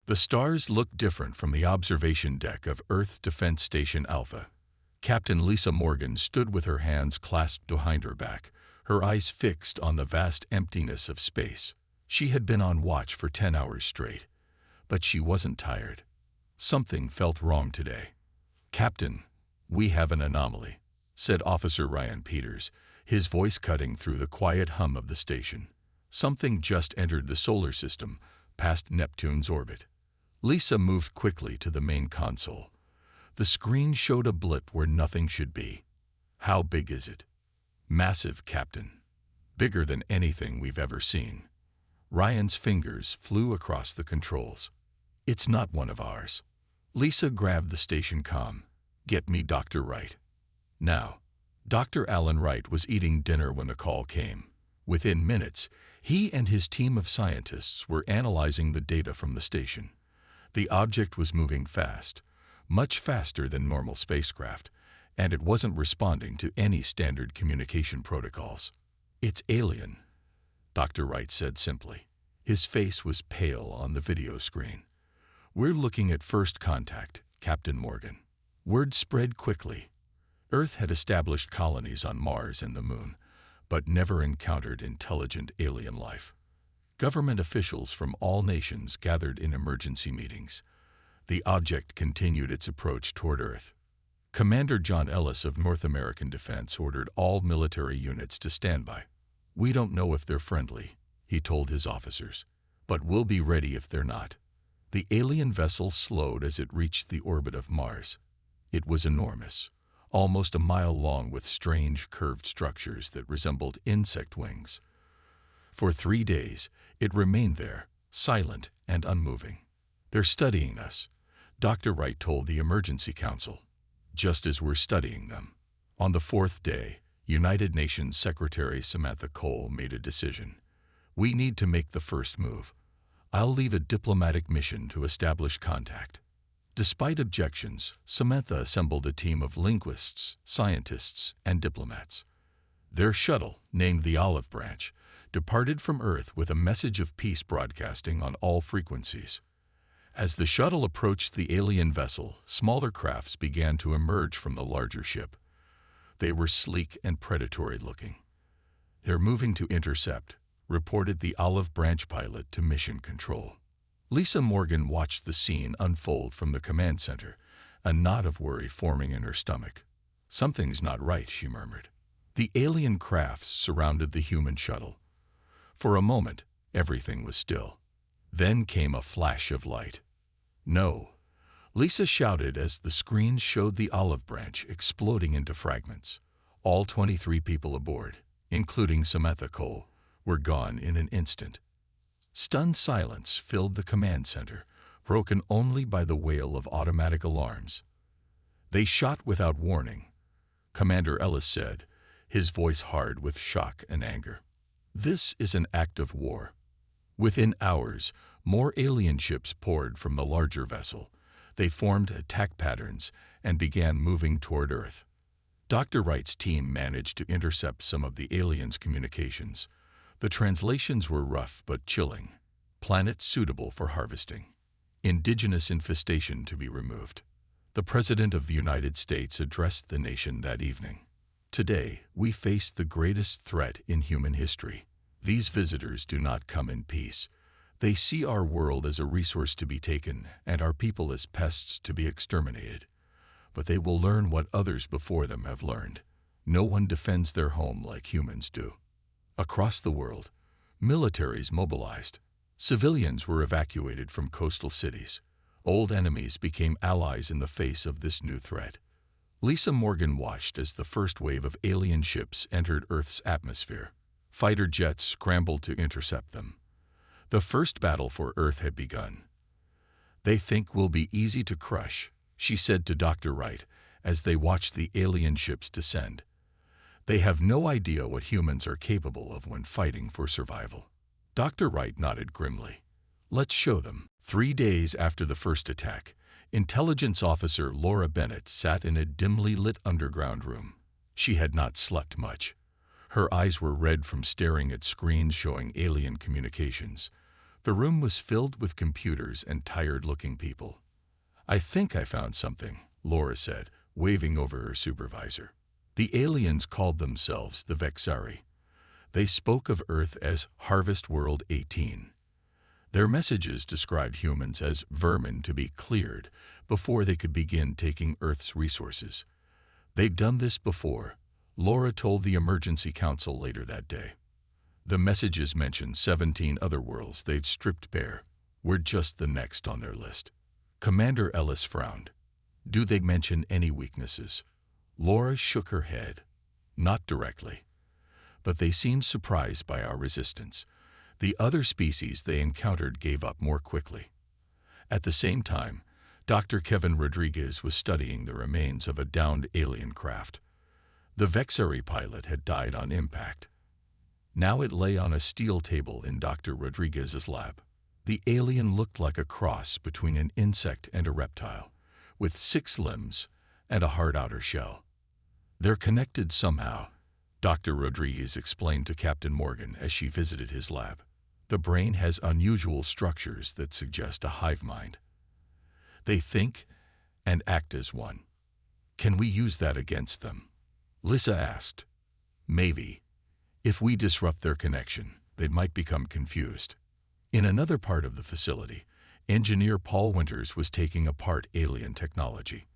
The stars looked different from the observation deck of Earth Defense Station Alpha. Captain Lisa Morgan stood with her hands clasped behind her back, her eyes fixed on the vast emptiness of space. She had been on watch for 10 hours straight, but she wasn't tired. Something felt wrong today. "Captain, we have an anomaly," said Officer Ryan Peters, his voice cutting through the quiet hum of the station. "Something just entered the solar system, past Neptune's orbit." Lisa moved quickly to the main console. The screen showed a blip where nothing should be. "How big is it?" "Massive, Captain. Bigger than anything we've ever seen." Ryan's fingers flew across the controls. "It's not one of ours." Lisa grabbed the station comm. "Get me Dr. Wright. Now." Dr. Alan Wright was eating dinner when the call came. Within minutes, he and his team of scientists were analyzing the data from the station. The object was moving fast, much faster than normal spacecraft, and it wasn't responding to any standard communication protocols. "It's alien," Dr. Wright said simply. His face was pale on the video screen. "We're looking at first contact, Captain Morgan." Word spread quickly. Earth had established colonies on Mars and the Moon, but never encountered intelligent alien life. Government officials from all nations gathered in emergency meetings. The object continued its approach toward Earth. Commander John Ellis of North American Defense ordered all military units to stand by. "We don't know if they're friendly," he told his officers, "but we'll be ready if they're not." The alien vessel slowed as it reached the orbit of Mars. It was enormous, almost a mile long, with strange curved structures that resembled insect wings. For 3 days, it remained there, silent and unmoving. "They're studying us," Dr. Wright told the Emergency Council, "just as we're studying them." On the 4th day, United Nations Secretary Samantha Cole made a decision. "We need to make the first move. I'll lead a diplomatic mission to establish contact." Despite objections, Samantha assembled a team of linguists, scientists, and diplomats. Their shuttle, named the Olive Branch, departed from Earth with a message of peace broadcasting on all frequencies. As the shuttle approached the alien vessel, smaller crafts began to emerge from the larger ship. They were sleek and predatory-looking. "They're moving to intercept," reported the Olive Branch pilot to Mission Control. Lisa Morgan watched the scene unfold from the command center, a knot of worry forming in her stomach. "Something's not right," she murmured. The alien crafts surrounded the human shuttle. For a moment, everything was still. Then came a flash of light. "No!" Lisa shouted as the screen showed the Olive Branch exploding into fragments. All 23 people aboard, including Samantha Cole, were gone in an instant. Stunned silence filled the command center, broken only by the wail of automatic alarms. "They shot without warning," Commander Ellis said, his voice hard with shock and anger. "This is an act of war." Within hours, more alien ships poured from the larger vessel. They formed attack patterns and began moving toward Earth. Dr. Wright's team managed to intercept some of the aliens' communications. The translations were rough but chilling. "Planet suitable for harvesting. Indigenous infestation to be removed." The President of the United States addressed the nation that evening. "Today, we face the greatest threat in human history. These visitors do not come in peace. They see our world as a resource to be taken and our people as pests to be exterminated. But they will learn what others before them have learned. No one defends their home like humans do." Across the world, militaries mobilized. Civilians were evacuated from coastal cities. Old enemies became allies in the face of this new threat. Lisa Morgan watched as the first wave of alien ships entered Earth's atmosphere. Fighter jets scrambled to intercept them. The first battle for Earth had begun. "They think we'll be easy to crush," she said to Dr. Wright as they watched the alien ships descend. "They have no idea what humans are capable of when fighting for survival." Dr. Wright nodded grimly. "Let's show them." 3 days after the first attack, Intelligence Officer Laura Bennett sat in a dimly lit underground room. She had not slept much. Her eyes were red from staring at screens showing alien communications. The room was filled with computers and tired-looking people. "I think I found something," Laura said, waving over her supervisor. The aliens called themselves the Vexari. They spoke of Earth as Harvest World 18. Their messages described humans as vermin to be cleared before they could begin taking Earth's resources. "They've done this before," Laura told the Emergency Council later that day. "The messages mentioned 17 other worlds they've stripped bare. We're just the next on their list." Commander Ellis frowned. "Do they mention any weaknesses?" Laura shook her head. "Not directly. But they seemed surprised by our resistance. The other species they encountered gave up more quickly." At the same time, Dr. Kevin Rodriguez was studying the remains of a downed alien craft. The Vexari pilot had died on impact. Now it lay on a steel table in Dr. Rodriguez's lab. The alien looked like a cross between an insect and a reptile, with 6 limbs and a hard outer shell. "They're connected somehow," Dr. Rodriguez explained to Captain Morgan as she visited his lab. "The brain has unusual structures that suggest a hive mind. They think and act as one. Can we use that against them?" Lissa asked. "Maybe. If we disrupt their connection, they might become confused." In another part of the facility, engineer Paul Winters was taking apart alien technology.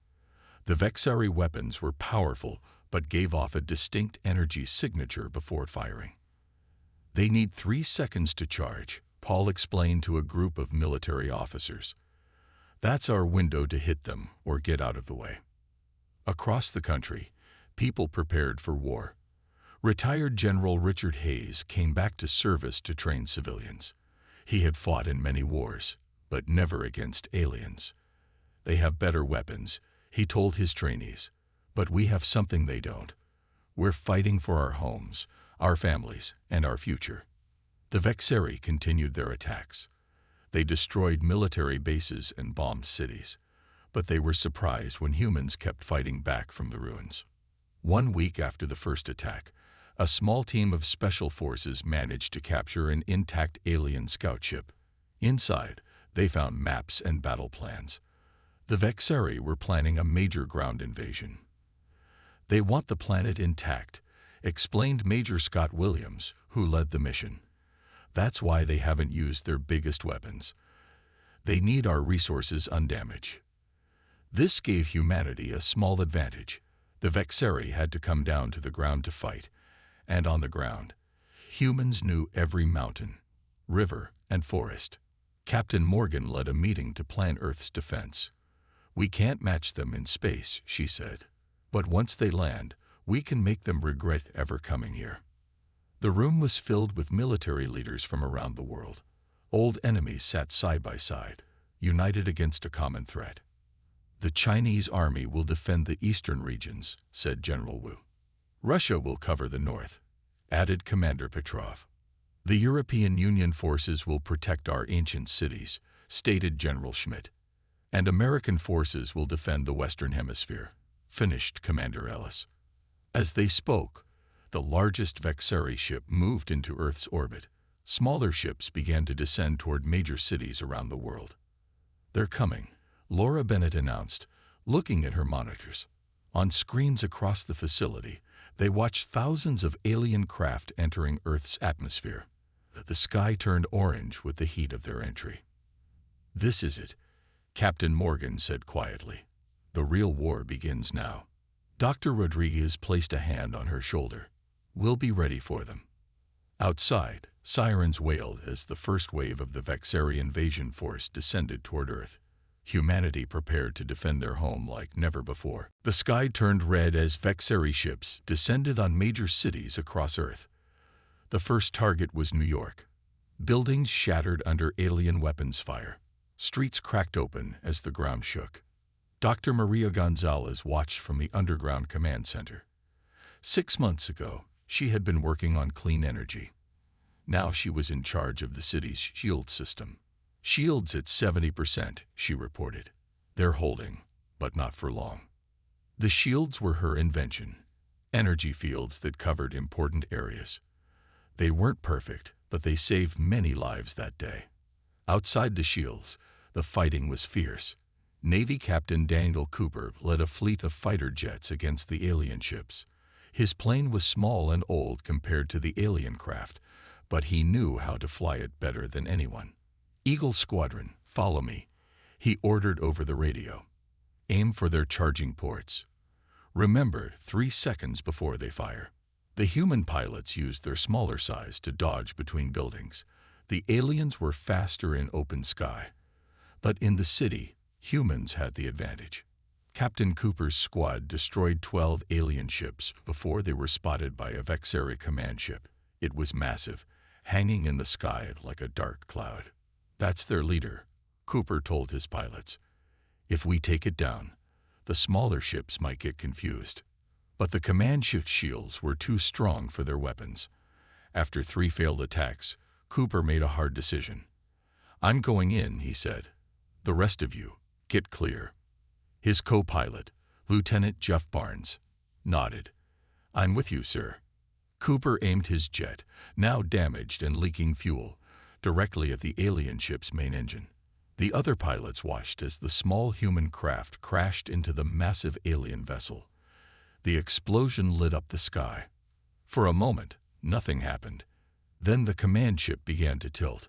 The Vexari weapons were powerful but gave off a distinct energy signature before firing. "They need 3 seconds to charge," Paul explained to a group of military officers. "That's our window to hit them or get out of the way." Across the country, people prepared for war. Retired General Richard Hayes came back to service to train civilians. He had fought in many wars, but never against aliens. "They have better weapons," he told his trainees, "but we have something they don't. We're fighting for our homes, our families, and our future." The Vexari continued their attacks. They destroyed military bases and bombed cities, but they were surprised when humans kept fighting back from the ruins. 1 week after the first attack, a small team of special forces managed to capture an intact alien scout ship. Inside, they found maps and battle plans. The Vexari were planning a major ground invasion. "They want the planet intact," explained Major Scott Williams, who led the mission. "That's why they haven't used their biggest weapons. They need our resources undamaged." This gave humanity a small advantage. The Vexari had to come down to the ground to fight, and on the ground, humans knew every mountain, river, and forest. Captain Morgan led a meeting to plan Earth's defense. "We can't match them in space," she said. "But once they land, we can make them regret ever coming here." The room was filled with military leaders from around the world. Old enemies sat side by side, united against a common threat. "The Chinese army will defend the eastern regions," said General Wu. "Russia will cover the north," added Commander Petrov. "The European Union forces will protect our ancient cities," stated General Schmidt. "And American forces will defend the Western Hemisphere," finished Commander Ellis. As they spoke, the largest Vexari ship moved into Earth's orbit. Smaller ships began to descend toward major cities around the world. "They're coming," Laura Bennett announced, looking at her monitors. On screens across the facility, they watched thousands of alien craft entering Earth's atmosphere. The sky turned orange with the heat of their entry. "This is it," Captain Morgan said quietly. "The real war begins now." Dr. Rodriguez placed a hand on her shoulder. "We'll be ready for them." Outside, sirens wailed as the first wave of the Vexari invasion force descended toward Earth. Humanity prepared to defend their home like never before. The sky turned red as Vexari ships descended on major cities across Earth. The first target was New York. Buildings shattered under alien weapons fire. Streets cracked open as the ground shook. Dr. Maria Gonzalez watched from the underground command center. 6 months ago, she had been working on clean energy. Now she was in charge of the city's shield system. "Shields at 70%, she reported. "They're holding, but not for long." The shields were her invention, energy fields that covered important areas. They weren't perfect, but they saved many lives that day. Outside the shields, the fighting was fierce. Navy Captain Daniel Cooper led a fleet of fighter jets against the alien ships. His plane was small and old compared to the alien craft, but he knew how to fly it better than anyone. "Eagle Squadron, follow me," he ordered over the radio. "Aim for their charging ports. Remember, 3 seconds before they fire." The human pilots used their smaller size to dodge between buildings. The aliens were faster in open sky. But in the city, humans had the advantage. Captain Cooper's squad destroyed 12 alien ships before they were spotted by a Vexeri command ship. It was massive, hanging in the sky like a dark cloud. "That's their leader," Cooper told his pilots. "If we take it down, the smaller ships might get confused." But the command ship's shields were too strong for their weapons. After 3 failed attacks, Cooper made a hard decision. "I'm going in," he said. "The rest of you, get clear." His co-pilot, Lieutenant Jeff Barnes, nodded. "I'm with you, sir." Cooper aimed his jet, now damaged and leaking fuel, directly at the alien ship's main engine. The other pilots watched as the small human craft crashed into the massive alien vessel. The explosion lit up the sky. For a moment, nothing happened. Then the command ship began to tilt.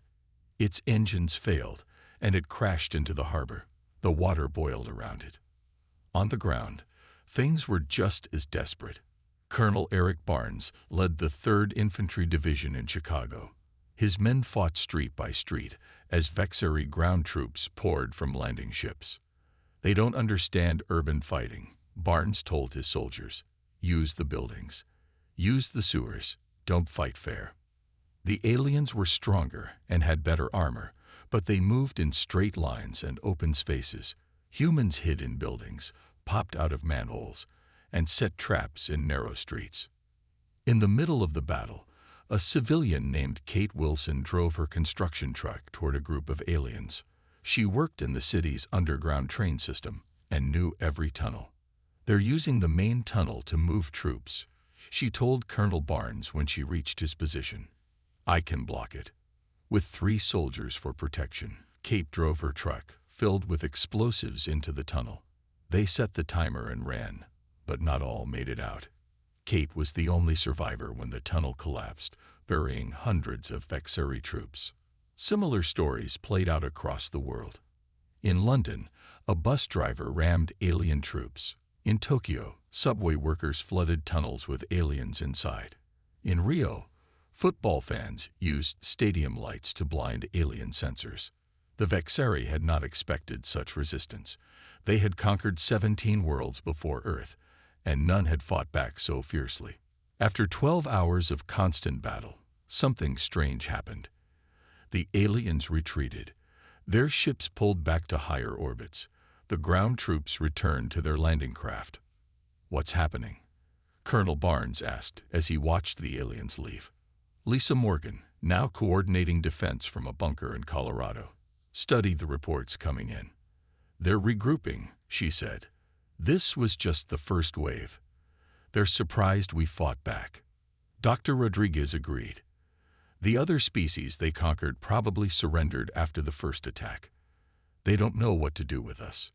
Its engines failed, and it crashed into the harbor. The water boiled around it. On the ground, things were just as desperate. Colonel Eric Barnes led the 3rd Infantry Division in Chicago. His men fought street by street as Vexeri ground troops poured from landing ships. "They don't understand urban fighting," Barnes told his soldiers. "Use the buildings. Use the sewers. Don't fight fair." The aliens were stronger and had better armor, but they moved in straight lines and open spaces. Humans hid in buildings, popped out of manholes, and set traps in narrow streets. In the middle of the battle, a civilian named Kate Wilson drove her construction truck toward a group of aliens. She worked in the city's underground train system and knew every tunnel. "They're using the main tunnel to move troops," she told Colonel Barnes when she reached his position. "I can block it." With 3 soldiers for protection, Kate drove her truck, filled with explosives, into the tunnel. They set the timer and ran, but not all made it out. Kate was the only survivor when the tunnel collapsed, burying hundreds of Vexeri troops. Similar stories played out across the world. In London, a bus driver rammed alien troops. In Tokyo, subway workers flooded tunnels with aliens inside. In Rio, football fans used stadium lights to blind alien sensors. The Vexeri had not expected such resistance. They had conquered 17 worlds before Earth, and none had fought back so fiercely. After 12 hours of constant battle, something strange happened. The aliens retreated. Their ships pulled back to higher orbits. The ground troops returned to their landing craft. "What's happening?" Colonel Barnes asked as he watched the aliens leave. Lisa Morgan, now coordinating defense from a bunker in Colorado, studied the reports coming in. "They're regrouping," she said. "This was just the first wave. They're surprised we fought back." Dr. Rodriguez agreed. "The other species they conquered probably surrendered after the first attack. They don't know what to do with us."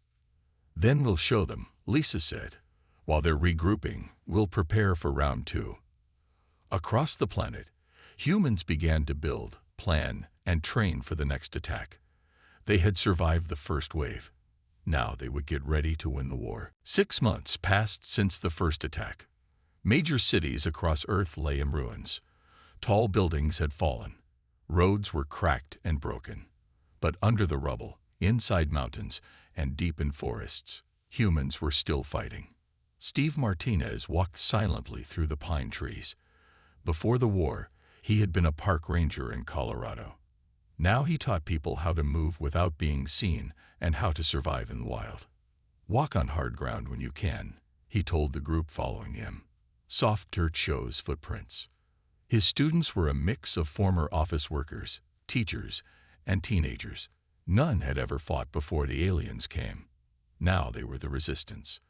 "Then we'll show them," Lisa said. "While they're regrouping, we'll prepare for round 2. Across the planet, humans began to build, plan, and train for the next attack. They had survived the first wave. Now they would get ready to win the war. 6 months passed since the first attack. Major cities across Earth lay in ruins. Tall buildings had fallen. Roads were cracked and broken. But under the rubble, inside mountains, and deep in forests, humans were still fighting. Steve Martinez walked silently through the pine trees. Before the war, he had been a park ranger in Colorado. Now he taught people how to move without being seen and how to survive in the wild. "Walk on hard ground when you can," he told the group following him. Soft dirt shows footprints. His students were a mix of former office workers, teachers, and teenagers. None had ever fought before the aliens came. Now they were the resistance.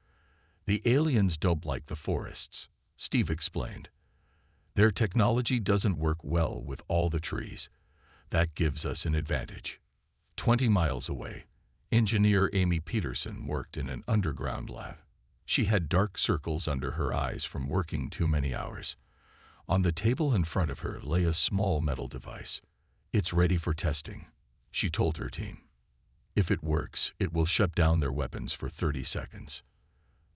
"The aliens don't like the forests," Steve explained. "Their technology doesn't work well with all the trees. That gives us an advantage." 20 miles away, engineer Amy Peterson worked in an underground lab. She had dark circles under her eyes from working too many hours. On the table in front of her lay a small metal device. "It's ready for testing," she told her team. "If it works, it will shut down their weapons for 30 seconds.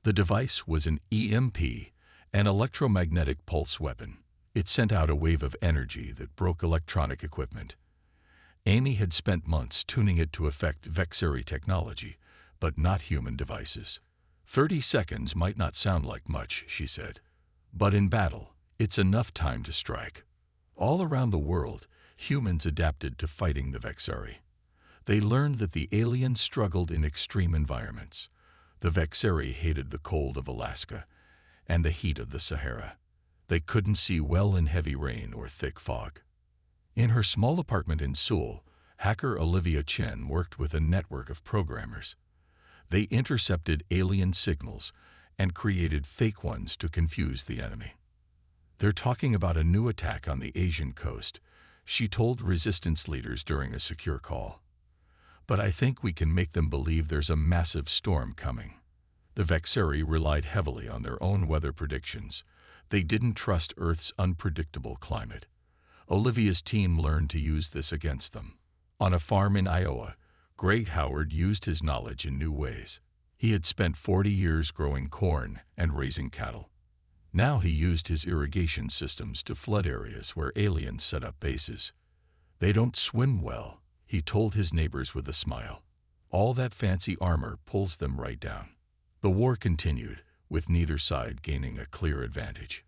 The device was an EMP, an electromagnetic pulse weapon. It sent out a wave of energy that broke electronic equipment. Amy had spent months tuning it to affect Vexeri technology, but not human devices. 30 seconds might not sound like much, she said, but in battle, it's enough time to strike. All around the world, humans adapted to fighting the Vexeri. They learned that the aliens struggled in extreme environments. The Vexeri hated the cold of Alaska and the heat of the Sahara. They couldn't see well in heavy rain or thick fog. In her small apartment in Seoul, hacker Olivia Chen worked with a network of programmers. They intercepted alien signals and created fake ones to confuse the enemy. "They're talking about a new attack on the Asian coast," she told resistance leaders during a secure call. "But I think we can make them believe there's a massive storm coming." The Vexeri relied heavily on their own weather predictions. They didn't trust Earth's unpredictable climate. Olivia's team learned to use this against them. On a farm in Iowa, Greg Howard used his knowledge in new ways. He had spent 40 years growing corn and raising cattle. Now he used his irrigation systems to flood areas where aliens set up bases. "They don't swim well," he told his neighbors with a smile. "All that fancy armor pulls them right down." The war continued, with neither side gaining a clear advantage.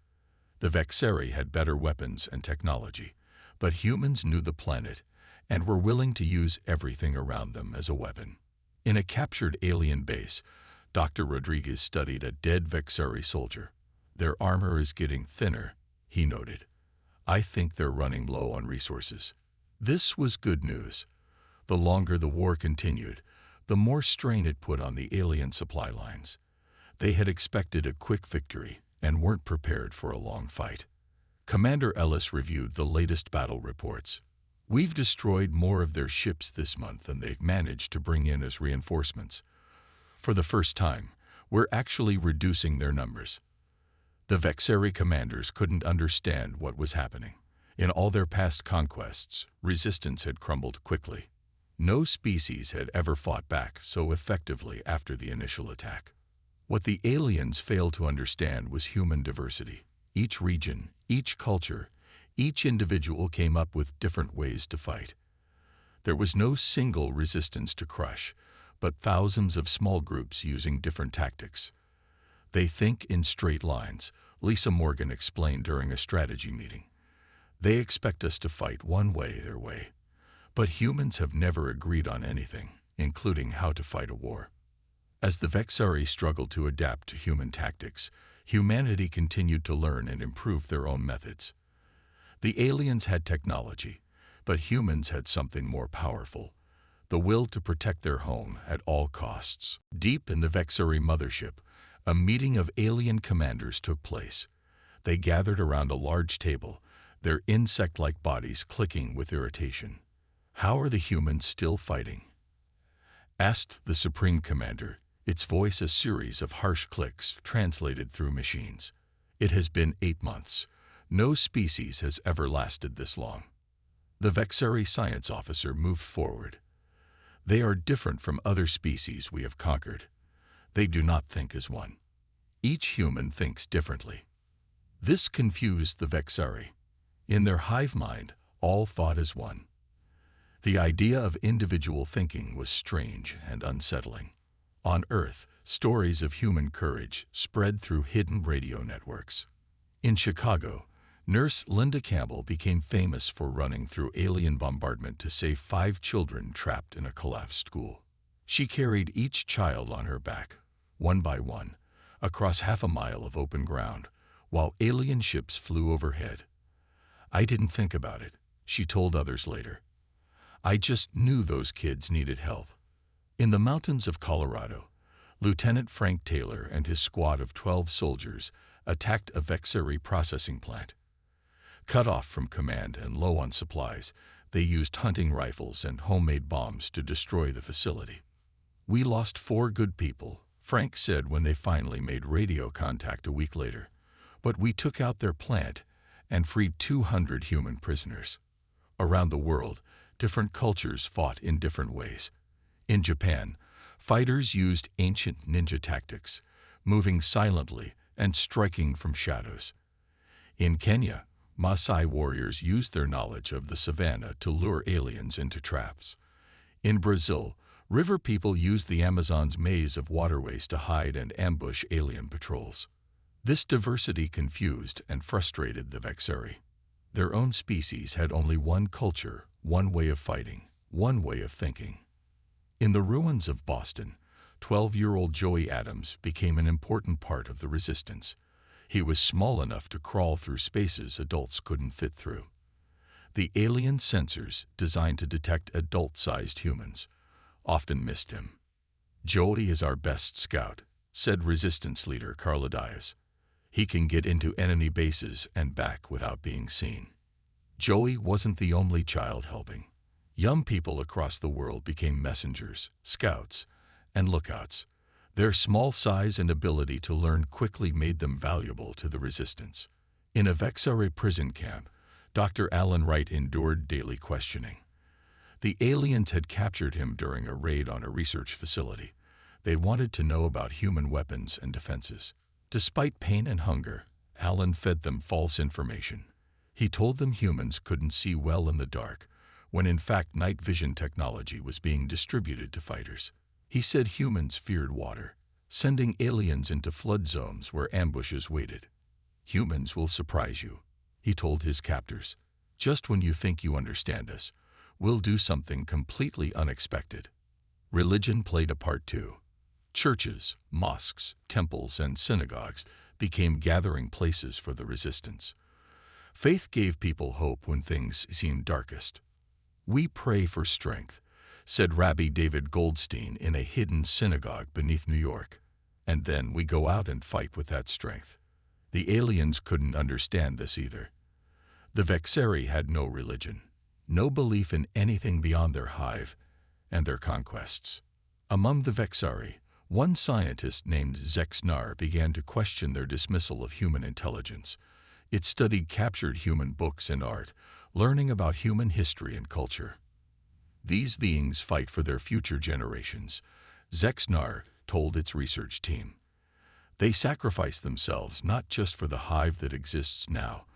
The Vexeri had better weapons and technology, but humans knew the planet and were willing to use everything around them as a weapon. In a captured alien base, Dr. Rodriguez studied a dead Vexeri soldier. "Their armor is getting thinner," he noted. "I think they're running low on resources." This was good news. The longer the war continued, the more strain it put on the alien supply lines. They had expected a quick victory and weren't prepared for a long fight. Commander Ellis reviewed the latest battle reports. "We've destroyed more of their ships this month than they've managed to bring in as reinforcements. For the first time, we're actually reducing their numbers." The Vexeri commanders couldn't understand what was happening. In all their past conquests, resistance had crumbled quickly. No species had ever fought back so effectively after the initial attack. What the aliens failed to understand was human diversity. Each region, each culture, each individual came up with different ways to fight. There was no single resistance to crush, but thousands of small groups using different tactics. "They think in straight lines," Lisa Morgan explained during a strategy meeting. "They expect us to fight one way their way. But humans have never agreed on anything, including how to fight a war." As the Vexeri struggled to adapt to human tactics, humanity continued to learn and improve their own methods. The aliens had technology, but humans had something more powerful: the will to protect their home at all costs. Deep in the Vexeri mothership, a meeting of alien commanders took place. They gathered around a large table, their insect-like bodies clicking with irritation. "How are the humans still fighting?" asked the Supreme Commander, its voice a series of harsh clicks translated through machines. "It has been 8 months. No species has ever lasted this long." The Vexeri science officer moved forward. "They are different from other species we have conquered. They do not think as one. Each human thinks differently." This confused the Vexeri. In their hive mind, all thought as one. The idea of individual thinking was strange and unsettling. On Earth, stories of human courage spread through hidden radio networks. In Chicago, nurse Linda Campbell became famous for running through alien bombardment to save 5 children trapped in a collapsed school. She carried each child on her back, one by one, across half a mile of open ground, while alien ships flew overhead. "I didn't think about it," she told others later. "I just knew those kids needed help." In the mountains of Colorado, Lieutenant Frank Taylor and his squad of 12 soldiers attacked a Vexeri processing plant. Cut off from command and low on supplies, They used hunting rifles and homemade bombs to destroy the facility. "We lost 4 good people," Frank said when they finally made radio contact a week later. "But we took out their plant and freed 200 human prisoners." Around the world, different cultures fought in different ways. In Japan, fighters used ancient ninja tactics, moving silently and striking from shadows. In Kenya, Maasai warriors used their knowledge of the savannah to lure aliens into traps. In Brazil, river people used the Amazon's maze of waterways to hide and ambush alien patrols. This diversity confused and frustrated the Vexari. Their own species had only one culture, one way of fighting, one way of thinking. In the ruins of Boston, 12-year-old Joey Adams became an important part of the resistance. He was small enough to crawl through spaces adults couldn't fit through. The alien sensors, designed to detect adult-sized humans, often missed him. "Joey is our best scout," said resistance leader Carla Diaz. "He can get into enemy bases and back without being seen." Joey wasn't the only child helping. Young people across the world became messengers, scouts, and lookouts. Their small size and ability to learn quickly made them valuable to the resistance. In a Vexari prison camp, Dr. Alan Wright endured daily questioning. The aliens had captured him during a raid on a research facility. They wanted to know about human weapons and defenses. Despite pain and hunger, Alan fed them false information. He told them humans couldn't see well in the dark, when in fact night vision technology was being distributed to fighters. He said humans feared water, sending aliens into flood zones where ambushes waited. "Humans will surprise you," he told his captors. "Just when you think you understand us, we'll do something completely unexpected." Religion played a part too. Churches, mosques, temples, and synagogues became gathering places for the resistance. Faith gave people hope when things seemed darkest. "We pray for strength," said Rabbi David Goldstein in a hidden synagogue beneath New York. "And then we go out and fight with that strength." The aliens couldn't understand this either. The Vexari had no religion, no belief in anything beyond their hive and their conquests. Among the Vexari, one scientist named Zexnar began to question their dismissal of human intelligence. It studied captured human books and art, learning about human history and culture. "These beings fight for their future generations," Zexnar told its research team. "They sacrifice themselves not just for the hive that exists now,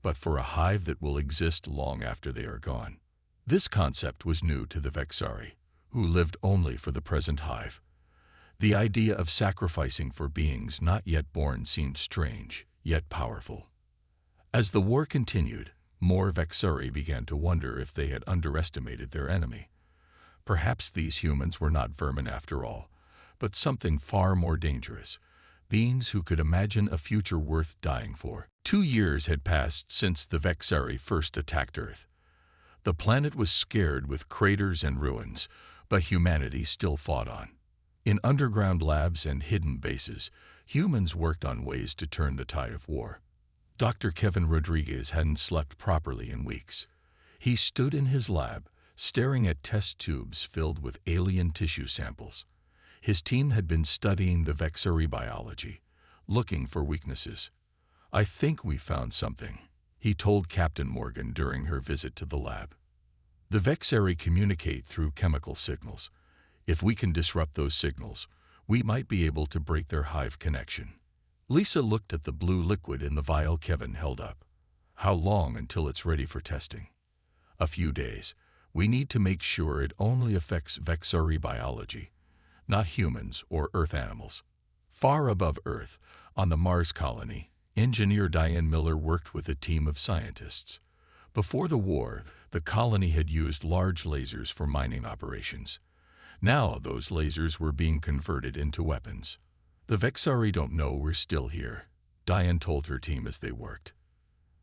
but for a hive that will exist long after they are gone." This concept was new to the Vexari, who lived only for the present hive. The idea of sacrificing for beings not yet born seemed strange, yet powerful. As the war continued, more Vexari began to wonder if they had underestimated their enemy. Perhaps these humans were not vermin after all, but something far more dangerous, beings who could imagine a future worth dying for. 2 years had passed since the Vexari first attacked Earth. The planet was scared with craters and ruins, but humanity still fought on. In underground labs and hidden bases, humans worked on ways to turn the tide of war. Dr. Kevin Rodriguez hadn't slept properly in weeks. He stood in his lab, staring at test tubes filled with alien tissue samples. His team had been studying the Vexari biology, looking for weaknesses. "I think we found something," he told Captain Morgan during her visit to the lab. "The Vexari communicate through chemical signals. If we can disrupt those signals, we might be able to break their hive connection." Lisa looked at the blue liquid in the vial Kevin held up. "How long until it's ready for testing?" "A few days. We need to make sure it only affects Vexari biology, not humans or Earth animals." Far above Earth, on the Mars colony, engineer Diane Miller worked with a team of scientists. Before the war, the colony had used large lasers for mining operations. Now those lasers were being converted into weapons. "The Vexari don't know we're still here," Diane told her team as they worked.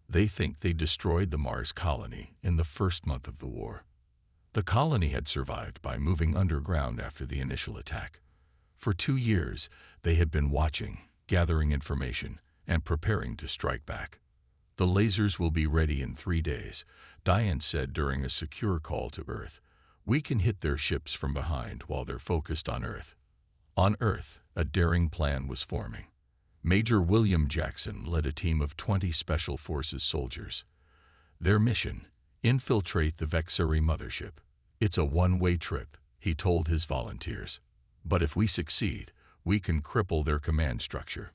"They think they destroyed the Mars colony in the first month of the war." The colony had survived by moving underground after the initial attack. For 2 years, they had been watching, gathering information, and preparing to strike back. The lasers will be ready in 3 days, Diane said during a secure call to Earth. We can hit their ships from behind while they're focused on Earth. On Earth, a daring plan was forming. Major William Jackson led a team of 20 Special Forces soldiers. Their mission: infiltrate the Vexari mothership. It's a one-way trip, he told his volunteers. But if we succeed, we can cripple their command structure.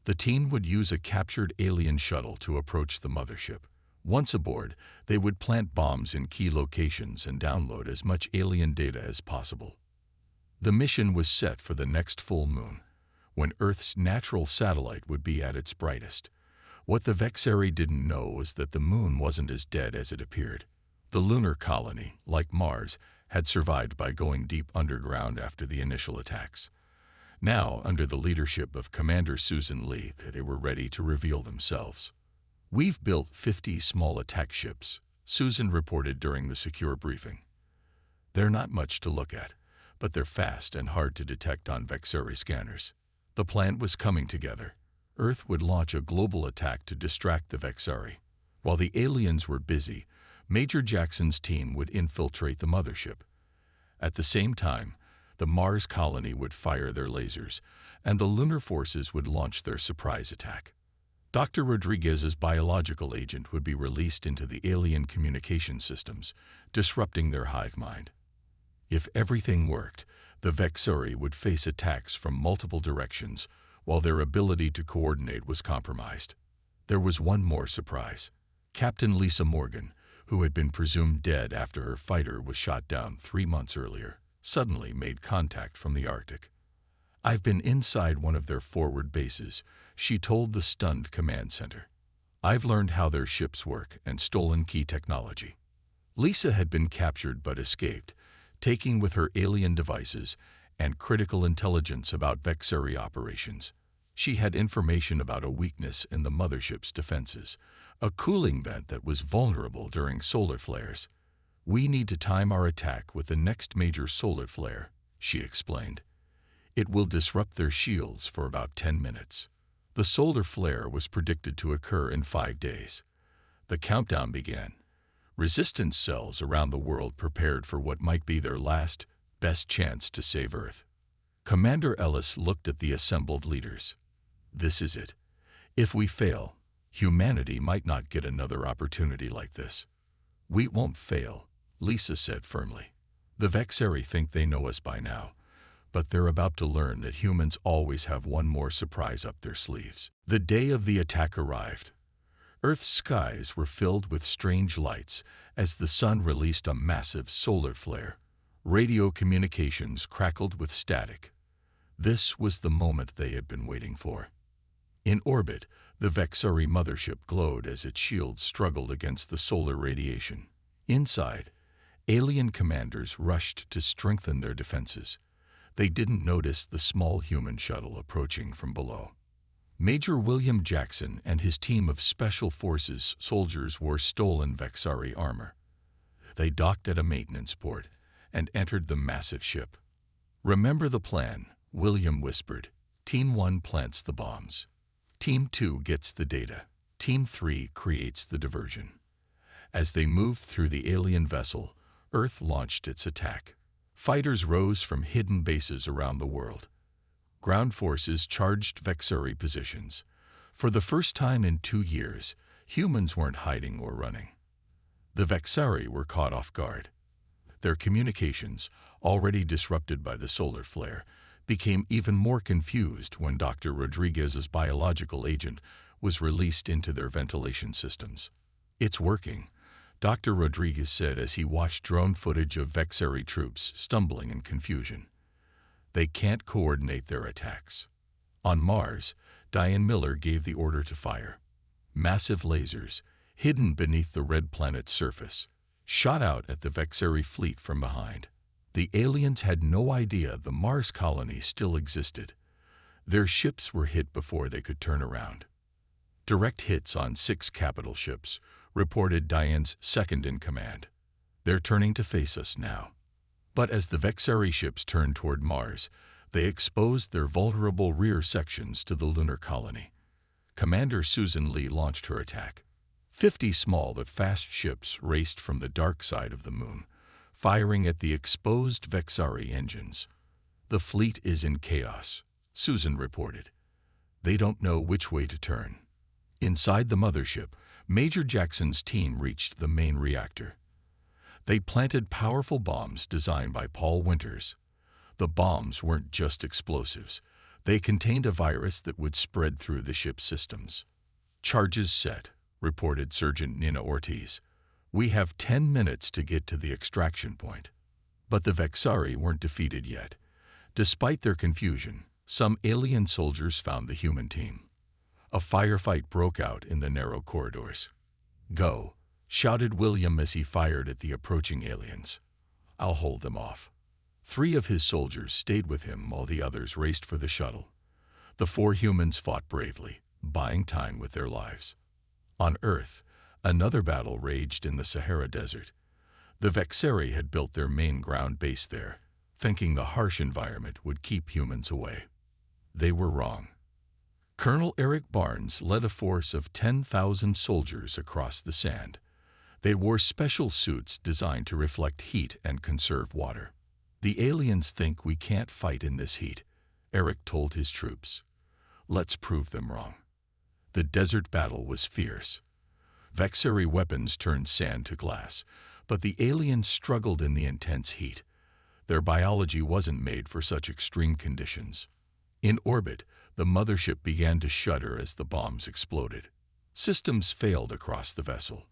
The team would use a captured alien shuttle to approach the mothership. Once aboard, they would plant bombs in key locations and download as much alien data as possible. The mission was set for the next full moon, when Earth's natural satellite would be at its brightest. What the Vexari didn't know was that the moon wasn't as dead as it appeared. The lunar colony, like Mars, had survived by going deep underground after the initial attacks. Now, under the leadership of Commander Susan Lee, they were ready to reveal themselves. We've built 50 small attack ships, Susan reported during the secure briefing. They're not much to look at, but they're fast and hard to detect on Vexari scanners. The plan was coming together. Earth would launch a global attack to distract the Vexari. While the aliens were busy, Major Jackson's team would infiltrate the mothership. At the same time, the Mars colony would fire their lasers, and the lunar forces would launch their surprise attack. Dr. Rodriguez's biological agent would be released into the alien communication systems, disrupting their hive mind. If everything worked, the Vexari would face attacks from multiple directions, while their ability to coordinate was compromised. There was one more surprise. Captain Lisa Morgan, who had been presumed dead after her fighter was shot down 3 months earlier, suddenly made contact from the Arctic. I've been inside one of their forward bases, she told the stunned command center. I've learned how their ships work and stolen key technology. Lisa had been captured but escaped, taking with her alien devices and critical intelligence about Vexari operations. She had information about a weakness in the mothership's defenses, a cooling vent that was vulnerable during solar flares. We need to time our attack with the next major solar flare, she explained. It will disrupt their shields for about 10 minutes. The solar flare was predicted to occur in 5 days. The countdown began. Resistance cells around the world prepared for what might be their last, best chance to save Earth. Commander Ellis looked at the assembled leaders. This is it. If we fail, humanity might not get another opportunity like this. We won't fail, Lisa said firmly. The Vexari think they know us by now, but they're about to learn that humans always have one more surprise up their sleeves. The day of the attack arrived. Earth's skies were filled with strange lights as the sun released a massive solar flare. Radio communications crackled with static. This was the moment they had been waiting for. In orbit, the Vexari mothership glowed as its shields struggled against the solar radiation. Inside, alien commanders rushed to strengthen their defenses. They didn't notice the small human shuttle approaching from below. Major William Jackson and his team of Special Forces soldiers wore stolen Vexari armor. They docked at a maintenance port and entered the massive ship. Remember the plan, William whispered. Team 1 plants the bombs. Team 2 gets the data. Team 3 creates the diversion. As they moved through the alien vessel, Earth launched its attack. Fighters rose from hidden bases around the world. Ground forces charged Vexari positions. For the first time in 2 years, humans weren't hiding or running. The Vexari were caught off guard. Their communications, already disrupted by the solar flare, became even more confused when Dr. Rodriguez's biological agent was released into their ventilation systems. It's working, Dr. Rodriguez said as he watched drone footage of Vexari troops stumbling in confusion. They can't coordinate their attacks. On Mars, Diane Miller gave the order to fire. Massive lasers, hidden beneath the red planet's surface, shot out at the Vexari fleet from behind. The aliens had no idea the Mars colony still existed. Their ships were hit before they could turn around. Direct hits on 6 capital ships, reported Diane's second-in-command. They're turning to face us now. But as the Vexari ships turned toward Mars, they exposed their vulnerable rear sections to the lunar colony. Commander Susan Lee launched her attack. 50 small but fast ships raced from the dark side of the moon, firing at the exposed Vexari engines. "The fleet is in chaos," Susan reported. "They don't know which way to turn." Inside the mothership, Major Jackson's team reached the main reactor. They planted powerful bombs designed by Paul Winters. The bombs weren't just explosives. They contained a virus that would spread through the ship's systems. "Charges set," reported Sergeant Nina Ortiz. "We have 10 minutes to get to the extraction point." But the Vexari weren't defeated yet. Despite their confusion, some alien soldiers found the human team. A firefight broke out in the narrow corridors. "Go," shouted William as he fired at the approaching aliens. "I'll hold them off." 3 of his soldiers stayed with him while the others raced for the shuttle. The 4 humans fought bravely, buying time with their lives. On Earth, another battle raged in the Sahara Desert. The Vexari had built their main ground base there, thinking the harsh environment would keep humans away. They were wrong. Colonel Eric Barnes led a force of 10,000 soldiers across the sand. They wore special suits designed to reflect heat and conserve water. "The aliens think we can't fight in this heat," Eric told his troops. "Let's prove them wrong." The desert battle was fierce. Vexari weapons turned sand to glass, but the aliens struggled in the intense heat. Their biology wasn't made for such extreme conditions. In orbit, the mothership began to shudder as the bombs exploded. Systems failed across the vessel.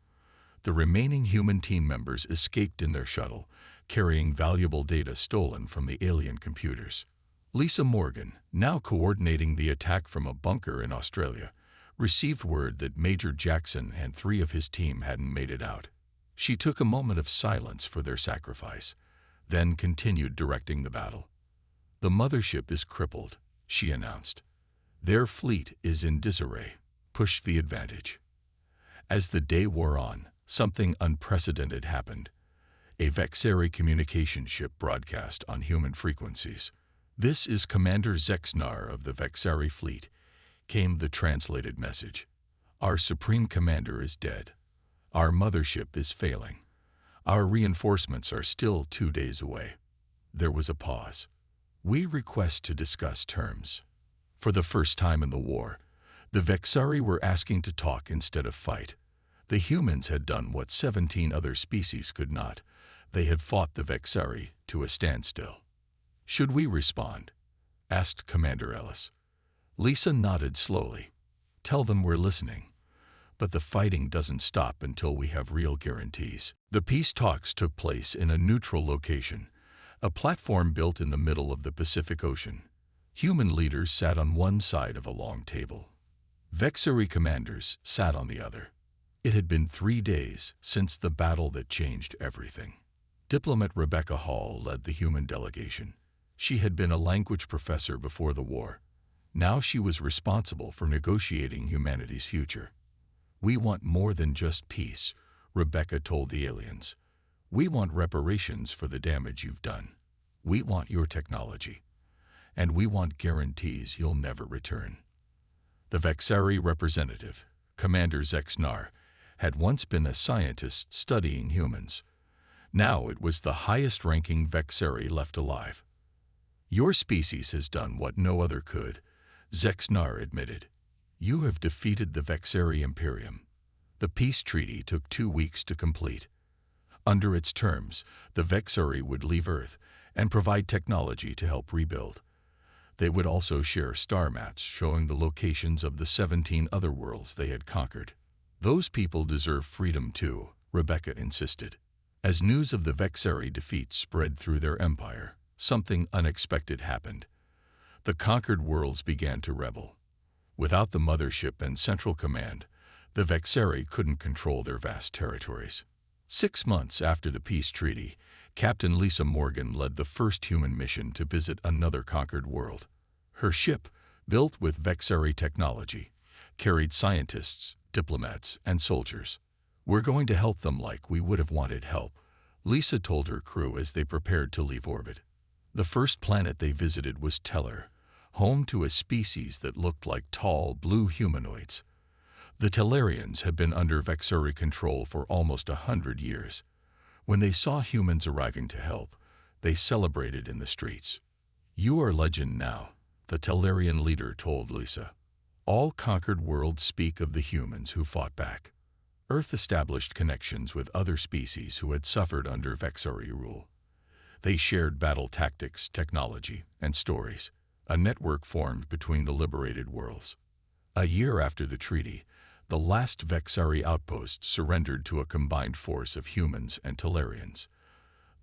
The remaining human team members escaped in their shuttle, carrying valuable data stolen from the alien computers. Lisa Morgan, now coordinating the attack from a bunker in Australia, received word that Major Jackson and 3 of his team hadn't made it out. She took a moment of silence for their sacrifice, then continued directing the battle. "The mothership is crippled," she announced. "Their fleet is in disarray. Push the advantage." As the day wore on, something unprecedented happened. A Vexari communication ship broadcast on human frequencies. "This is Commander Zexnar of the Vexari fleet," came the translated message. "Our Supreme Commander is dead. Our mothership is failing. Our reinforcements are still 2 days away." There was a pause. "We request to discuss terms." For the first time in the war, the Vexari were asking to talk instead of fight. The humans had done what 17 other species could not. They had fought the Vexari to a standstill. "Should we respond?" asked Commander Ellis. Lisa nodded slowly. "Tell them we're listening. But the fighting doesn't stop until we have real guarantees." The peace talks took place in a neutral location, a platform built in the middle of the Pacific Ocean. Human leaders sat on one side of a long table. Vexari commanders sat on the other. It had been 3 days since the battle that changed everything. Diplomat Rebecca Hall led the human delegation. She had been a language professor before the war. Now she was responsible for negotiating humanity's future. "We want more than just peace," Rebecca told the aliens. "We want reparations for the damage you've done. We want your technology. And we want guarantees you'll never return." The Vexari representative, Commander Zexnar, had once been a scientist studying humans. Now it was the highest-ranking Vexari left alive. "Your species has done what no other could," Zexnar admitted. "You have defeated the Vexari Imperium." The peace treaty took 2 weeks to complete. Under its terms, the Vexari would leave Earth and provide technology to help rebuild. They would also share star maps showing the locations of the 17 other worlds they had conquered. "Those people deserve freedom too," Rebecca insisted. As news of the Vexari defeat spread through their empire, something unexpected happened. The conquered worlds began to rebel. Without the mothership and central command, the Vexari couldn't control their vast territories. 6 months after the peace treaty, Captain Lisa Morgan led the first human mission to visit another conquered world. Her ship, built with Vexari technology, carried scientists, diplomats, and soldiers. "We're going to help them like we would have wanted help," Lisa told her crew as they prepared to leave orbit. The first planet they visited was Teller, home to a species that looked like tall, blue humanoids. The Tellarians had been under Vexari control for almost 100 years. When they saw humans arriving to help, they celebrated in the streets. "You are legend now," the Tellarian leader told Lisa. "All conquered worlds speak of the humans who fought back." Earth established connections with other species who had suffered under Vexari rule. They shared battle tactics, technology, and stories. A network formed between the liberated worlds. A year after the treaty, the last Vexari outpost surrendered to a combined force of humans and Tellarians.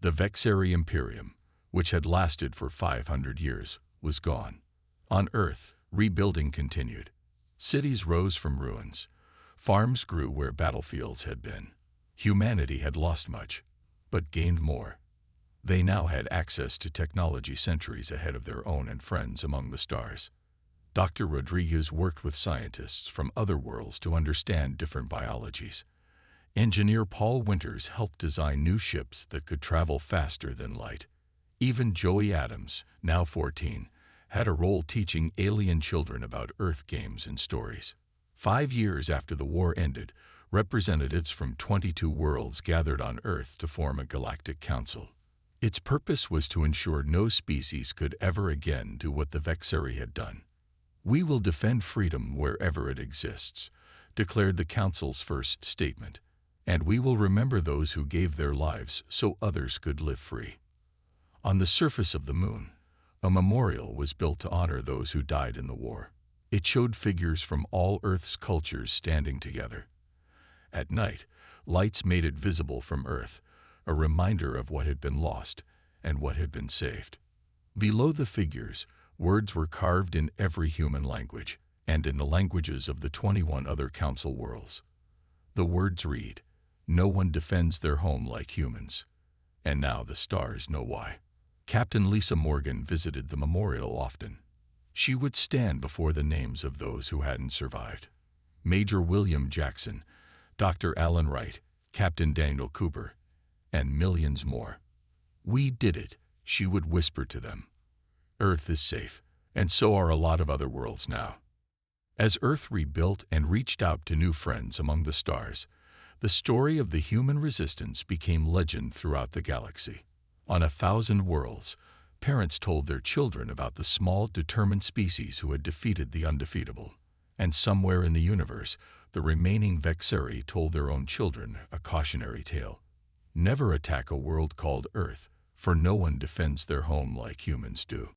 The Vexari Imperium, which had lasted for 500 years, was gone. On Earth, rebuilding continued. Cities rose from ruins. Farms grew where battlefields had been. Humanity had lost much, but gained more. They now had access to technology centuries ahead of their own and friends among the stars. Dr. Rodriguez worked with scientists from other worlds to understand different biologies. Engineer Paul Winters helped design new ships that could travel faster than light. Even Joey Adams, now 14, had a role teaching alien children about Earth games and stories. 5 years after the war ended, representatives from 22 worlds gathered on Earth to form a galactic council. Its purpose was to ensure no species could ever again do what the Vexari had done. "We will defend freedom wherever it exists," declared the Council's first statement, "and we will remember those who gave their lives so others could live free." On the surface of the moon, a memorial was built to honor those who died in the war. It showed figures from all Earth's cultures standing together. At night, lights made it visible from Earth, a reminder of what had been lost and what had been saved. Below the figures, words were carved in every human language and in the languages of the 21 other council worlds. The words read, "No one defends their home like humans." And now the stars know why. Captain Lisa Morgan visited the memorial often. She would stand before the names of those who hadn't survived. Major William Jackson, Dr. Alan Wright, Captain Daniel Cooper, and millions more. "We did it," she would whisper to them. "Earth is safe, and so are a lot of other worlds now." As Earth rebuilt and reached out to new friends among the stars, the story of the human resistance became legend throughout the galaxy. On 1,000 worlds, parents told their children about the small, determined species who had defeated the undefeatable. And somewhere in the universe, the remaining Vexari told their own children a cautionary tale. Never attack a world called Earth, for no one defends their home like humans do.